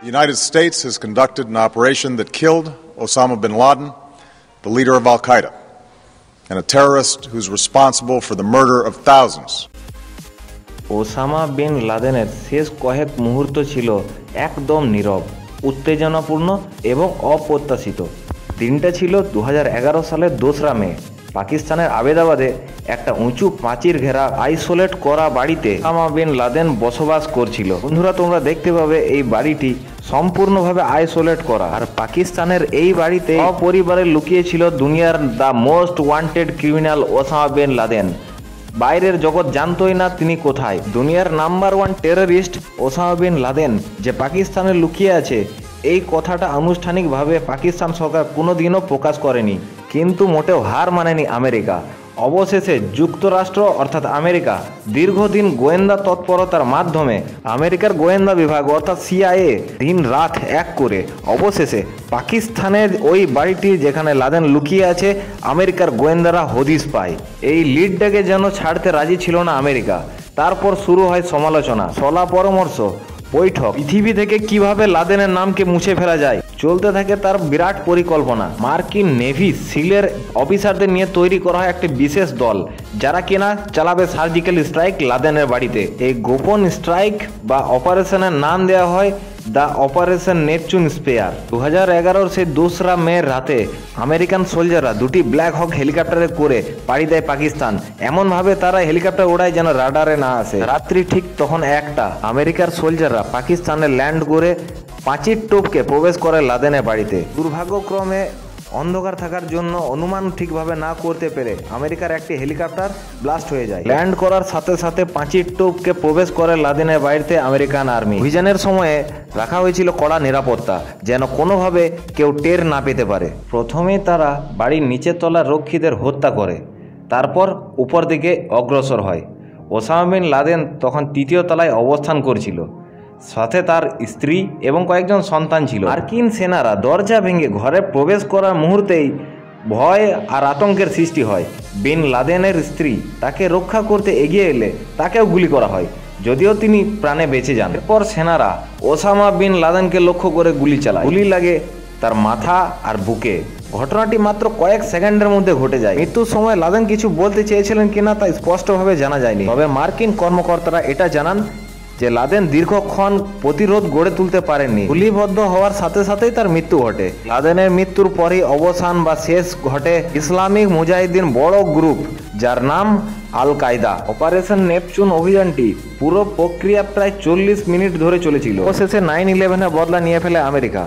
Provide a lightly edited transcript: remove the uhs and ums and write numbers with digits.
The United States has conducted an operation that killed Osama bin Laden, the leader of Al-Qaeda, and a terrorist who's responsible for the murder of thousands. Osama bin লাদেনের শেষ কয়েক মুহূর্ত ছিল একদম নীরব, উত্তেজনাপূর্ণ এবং অপ্রত্যাশিত। দিনটা ছিল 2011 সালের 2রা মে। পাকিস্তানের আবেদাবাদে একটা উঁচু প্রাচীর ঘেরা আইসোলেট করা বাড়িতে ওসামা বিন লাদেন বসবাস করছিল। বন্ধুরা, তোমরা দেখতে পাবে এই বাড়িটি সম্পূর্ণভাবে আইসোলেট করা। আর পাকিস্তানের এই বাড়িতে পরিবারে লুকিয়েছিল দুনিয়ার the most wanted criminal Osama bin Laden. বাইরের জগৎ জানতোই না তিনি কোথায়। দুনিয়ার number 1 terrorist Osama bin Laden যে পাকিস্তানে লুকিয়ে আছে, এই কথাটা আনুষ্ঠানিকভাবে পাকিস্তান সরকার কোনোদিনও প্রকাশ করেনি। কিন্তু মোটেও হার মানেনি আমেরিকা। অবশেষে যুক্তরাষ্ট্র অর্থাৎ আমেরিকা দীর্ঘদিন গোয়েন্দা তৎপরতার মাধ্যমে আমেরিকার গোয়েন্দা বিভাগ অর্থাৎ CIA দিন রাত এক করে অবশেষে পাকিস্তানের ওই বাড়িটি যেখানে লাদেন লুকিয়ে আছে আমেরিকার গোয়েন্দারা হদিশ পায়। এই লিডটাকে যেন ছাড়তে রাজি ছিল না আমেরিকা। তারপর শুরু হয় সমালোচনা, সলা পরামর্শ, বৈঠক। পৃথিবী থেকে কিভাবে লাদেনের নামকে মুছে ফেলা যায় চলতে থাকে তার বিরাট পরিকল্পনা। মার্কিন নেভি সিলের অফিসারদের নিয়ে তৈরি করা হয় একটি বিশেষ দল, যারা কিনা চালাবে সার্জিক্যাল স্ট্রাইক লাদেনের বাড়িতে। এই গোপন স্ট্রাইক বা অপারেশনের নাম দেওয়া হয় দ্য অপারেশন নেপচুন স্পেয়ার। 2011 সেই 2রা মে রাতে আমেরিকান সোলজাররা 2টি ব্ল্যাক হক হেলিকপ্টারে করে পাড়ি দেয় পাকিস্তান। এমনভাবে তারা হেলিকপ্টার ওড়ায় যেন রাডারে না আসে। রাত্রি ঠিক তখন 1টা আমেরিকার সোলজাররা পাকিস্তানে ল্যান্ড করে পাঁচির টোপকে প্রবেশ করে লাদেনের বাড়িতে। দুর্ভাগ্যক্রমে অন্ধকার থাকার জন্য অনুমান ঠিকভাবে না করতে পেরে আমেরিকার একটি হেলিকপ্টার ব্লাস্ট হয়ে যায়। ল্যান্ড করার সাথে সাথে পাঁচির টোপকে প্রবেশ করে লাদেনের বাড়িতে আমেরিকান আর্মি। অভিযানের সময়ে রাখা হয়েছিল কড়া নিরাপত্তা, যেন কোনোভাবে কেউ টের না পেতে পারে। প্রথমেই তারা বাড়ির নিচের তলার রক্ষীদের হত্যা করে, তারপর উপর দিকে অগ্রসর হয়। ওসামা বিন লাদেন তখন 3য় তলায় অবস্থান করছিল, সাথে তার স্ত্রী এবং কয়েকজন সন্তান ছিল। মার্কিন সেনারা দরজা ভেঙে ঘরে প্রবেশ করার মুহূর্তেই ভয় আর আতঙ্কের সৃষ্টি হয়। বিন লাদেনের স্ত্রী তাকে রক্ষা করতে এগিয়ে এলে তাকেও গুলি করা হয়, যদিও তিনি প্রাণে বেঁচে যান। এরপর সেনারা ওসামা বিন লাদেনকে লক্ষ্য করে গুলি চালায়। গুলি লাগে তার মাথা আর বুকে। ঘটনাটি মাত্র কয়েক সেকেন্ডের মধ্যে ঘটে যায়। মৃত্যুর সময় লাদেন কিছু বলতে চেয়েছিলেন কিনা তা স্পষ্টভাবে জানা যায়নি, তবে মার্কিন কর্মকর্তারা এটা জানান যে লাদেন দীর্ঘক্ষণ প্রতিরোধ গড়ে তুলতে পারেননি। গুলিবদ্ধ হওয়ার সাথে সাথেই তার মৃত্যু ঘটে। লাদেনের মৃত্যুর পরেই অবসান বা শেষ ঘটে ইসলামিক মুজাহিদিন বড় গ্রুপ, যার নাম আল কায়দা। অপারেশন নেপচুন অভিযানটি পুরো প্রক্রিয়া প্রায় 40 মিনিট ধরে চলেছিল। অবশেষে 9/11-এর বদলা নিয়ে ফেলে আমেরিকা।